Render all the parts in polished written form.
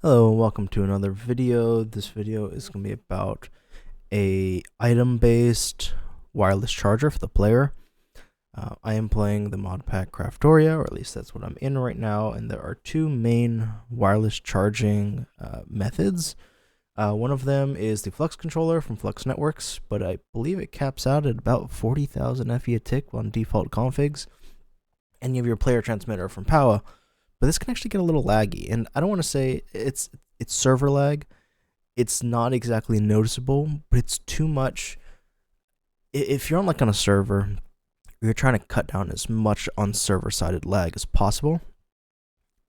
Hello and welcome to another video. This video is going to be about a item-based wireless charger for the player. I am playing the mod pack Craftoria, or at least that's what I'm in right now, and there are two main wireless charging methods. One of them is the Flux controller from Flux Networks, but I believe it caps out at about 40,000 FE a tick on default configs. And you have your player transmitter from Powah. But this can actually get a little laggy, and I don't want to say it's server lag. It's not exactly noticeable, but it's too much. If you're on a server, you're trying to cut down as much on server-sided lag as possible,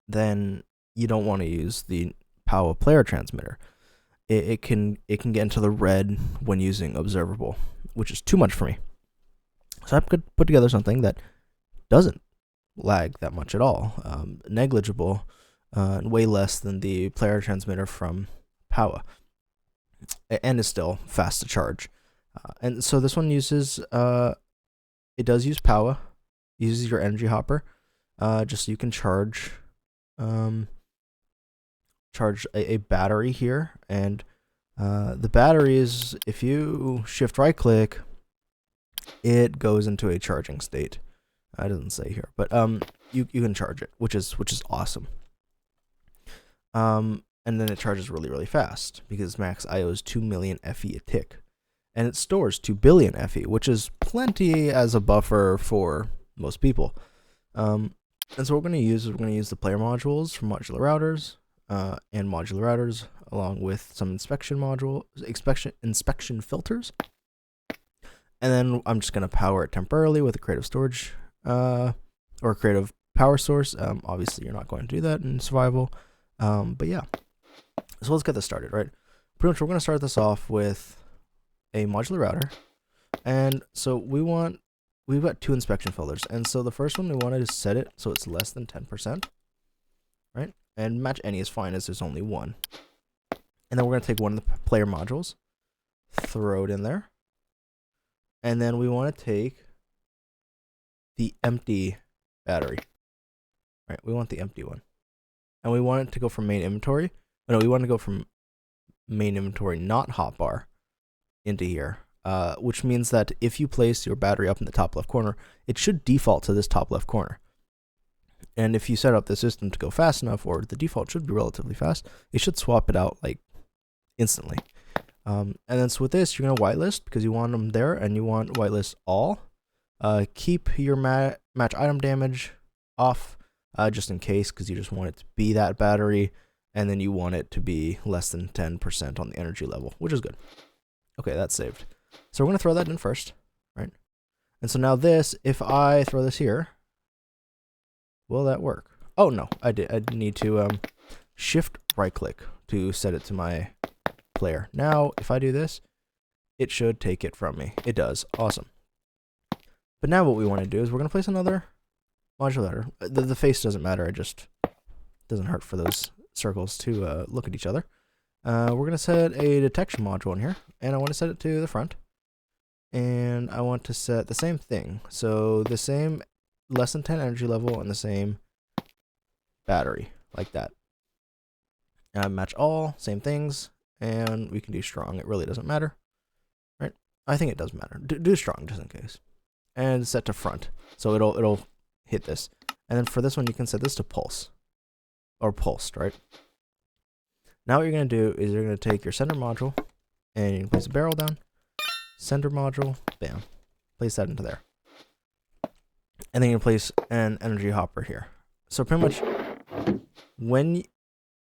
then you don't want to use the Powah player transmitter. It can get into the red when using observable, which is too much for me. So I could put together something that doesn't lag that much at all, negligible, and way less than the player transmitter from Powah, and is still fast to charge. And so this one uses, it does use Powah, uses your energy hopper, just so you can charge a battery here, and the battery is, if you shift right click, it goes into a charging state. It doesn't say here, but you can charge it, which is awesome. And then it charges really fast because max IO is 2 million FE a tick, and it stores 2 billion FE, which is plenty as a buffer for most people. And so what we're going to use is the player modules from modular routers, and modular routers along with some inspection filters. And then I'm just going to power it temporarily with a creative storage or creative power source. Obviously, you're not going to do that in survival, but yeah. So let's get this started, right? Pretty much, we're going to start this off with a modular router, and so we've got two inspection filters, and so the first one we wanted to set it so it's less than 10%, right? And match any is fine as there's only one. And then we're going to take one of the player modules, throw it in there, and then we want to take the empty battery, right? We want the empty one, and we want it to go from main inventory. No, we want to go from main inventory, not hotbar, into here, which means that if you place your battery up in the top left corner, it should default to this top left corner. And if you set up the system to go fast enough, or the default should be relatively fast, it should swap it out like instantly. And then so with this, you're going to whitelist because you want them there, and you want whitelist all. Keep your match item damage off, just in case, because you just want it to be that battery, and then you want it to be less than 10% on the energy level, which is good. Okay, that's saved. So we're going to throw that in first, right? And so now this, if I throw this here, will that work? Oh, no, I need to shift right click to set it to my player. Now, if I do this, it should take it from me. It does. Awesome. But now what we want to do is we're going to place another modular. The face doesn't matter. It just doesn't hurt for those circles to look at each other. We're going to set a detection module in here, and I want to set it to the front. And I want to set the same thing. So the same less than 10 energy level and the same battery, like that. Match all, same things, and we can do strong. It really doesn't matter, right? I think it does matter. Do strong just in case. And set to front, so it'll hit this. And then for this one, you can set this to pulse, or pulsed, right? Now what you're gonna do is you're gonna take your center module, and you can place a barrel down, center module, bam, place that into there, and then you can place an energy hopper here. So pretty much, when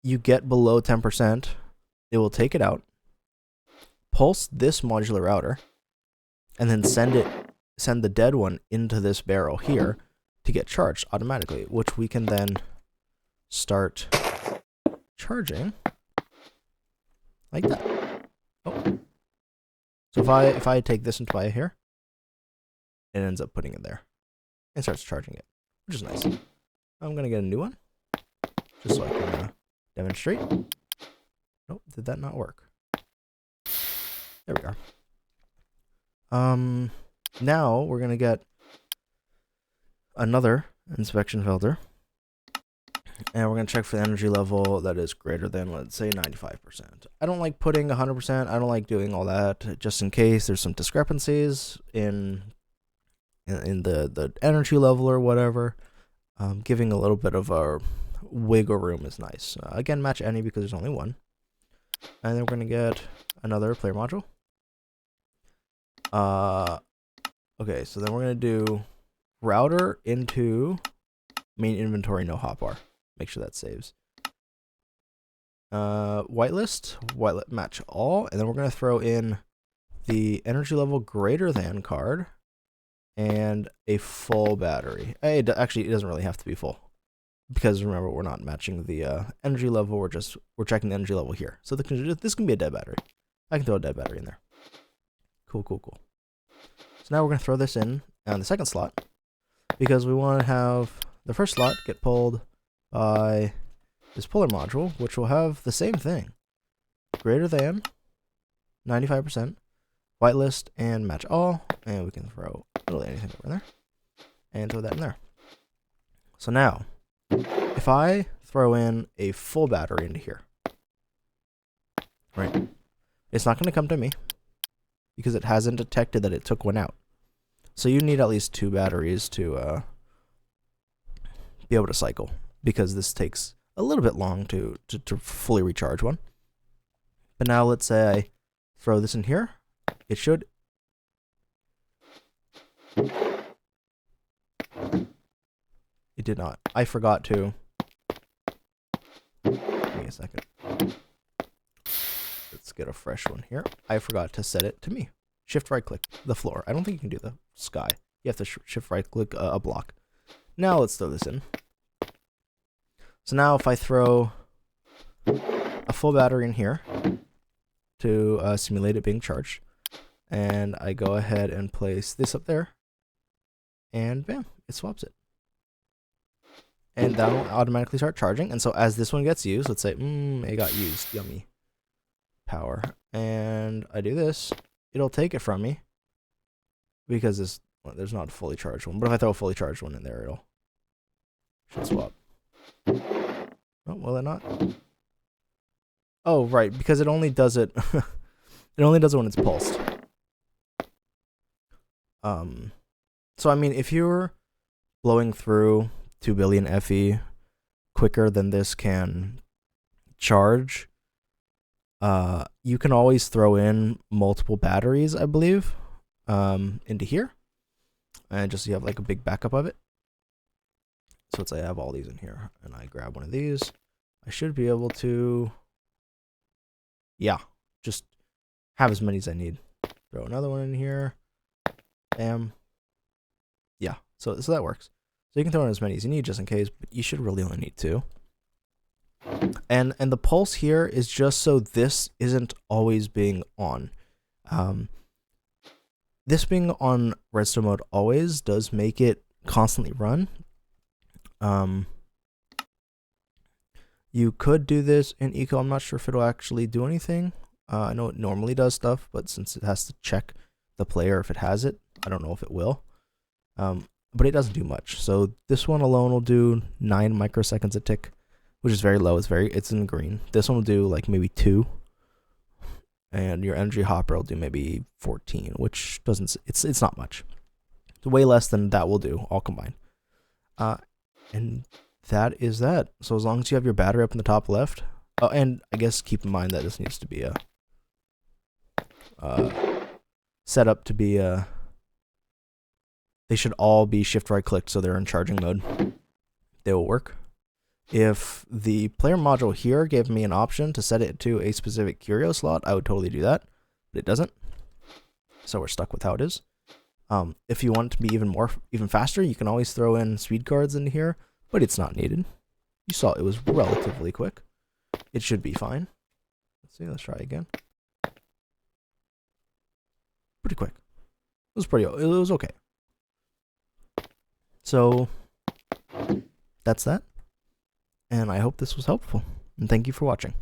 you get below 10%, it will take it out, pulse this modular router, and then send the dead one into this barrel here to get charged automatically, which we can then start charging like that. Oh. So if I take this and apply it here, it ends up putting it there and starts charging it, which is nice. I'm gonna get a new one just so I can demonstrate. Nope, did that not work? There we are. Now we're gonna get another inspection filter, And we're going to check for the energy level that is greater than, let's say, 95%. I don't like putting 100%. I don't like doing all that, just in case there's some discrepancies in the energy level or whatever. Giving a little bit of a wiggle room is nice. Again, match any because there's only one. And then we're going to get another player module. Okay, so then we're going to do router into main inventory, no hotbar. Make sure that saves. Whitelist, match all, and then we're going to throw in the energy level greater than card and a full battery. Actually, it doesn't really have to be full because remember, we're not matching the energy level. We're checking the energy level here. So this can be a dead battery. I can throw a dead battery in there. Cool. So now we're going to throw this in on the second slot because we want to have the first slot get pulled by this puller module, which will have the same thing. Greater than 95%, whitelist, and match all. And we can throw literally anything over there. And throw that in there. So now, if I throw in a full battery into here, right, it's not going to come to me because it hasn't detected that it took one out. So you need at least 2 batteries to be able to cycle, because this takes a little bit long to fully recharge one. But now let's say I throw this in here. It should. It did not. I forgot to. Give me a second. Let's get a fresh one here. I forgot to set it to me. Shift right click the floor. I don't think you can do the sky. You have to shift right click a block. Now let's throw this in. So now if I throw a full battery in here to simulate it being charged, and I go ahead and place this up there, and bam, it swaps it. And that will automatically start charging. And so as this one gets used, let's say, it got used, yummy power. And I do this, it'll take it from me because there's not a fully charged one. But if I throw a fully charged one in there, it'll should swap. Oh, will it not? Oh, right, because it only does it. It only does it when it's pulsed. So I mean, if you're blowing through 2 billion FE quicker than this can charge, you can always throw in multiple batteries, I believe, into here, and just so you have like a big backup of it. So let's say I have all these in here, and I grab one of these. I should be able to, yeah, just have as many as I need. Throw another one in here. Bam. Yeah, so that works. So you can throw in as many as you need just in case, but you should really only need 2. And the pulse here is just so this isn't always being on. This being on redstone mode always does make it constantly run. You could do this in eco. I'm not sure if it'll actually do anything. I know it normally does stuff, but since it has to check the player if it has it, I don't know if it will. But it doesn't do much. So this one alone will do 9 microseconds a tick, which is very low. It's in green. This one will do like maybe 2. And your energy hopper will do maybe 14, which doesn't, it's not much. It's way less than that will do, all combined. And that is that. So as long as you have your battery up in the top left, oh, and I guess keep in mind that this needs to be set up to be they should all be shift right clicked so they're in charging mode. They will work. If the player module here gave me an option to set it to a specific curio slot, I would totally do that, but it doesn't. So we're stuck with how it is. If you want it to be even faster, you can always throw in speed cards into here, but it's not needed. You saw it was relatively quick. It should be fine. Let's see, let's try again. Pretty quick. It was okay. So that's that. And I hope this was helpful. And thank you for watching.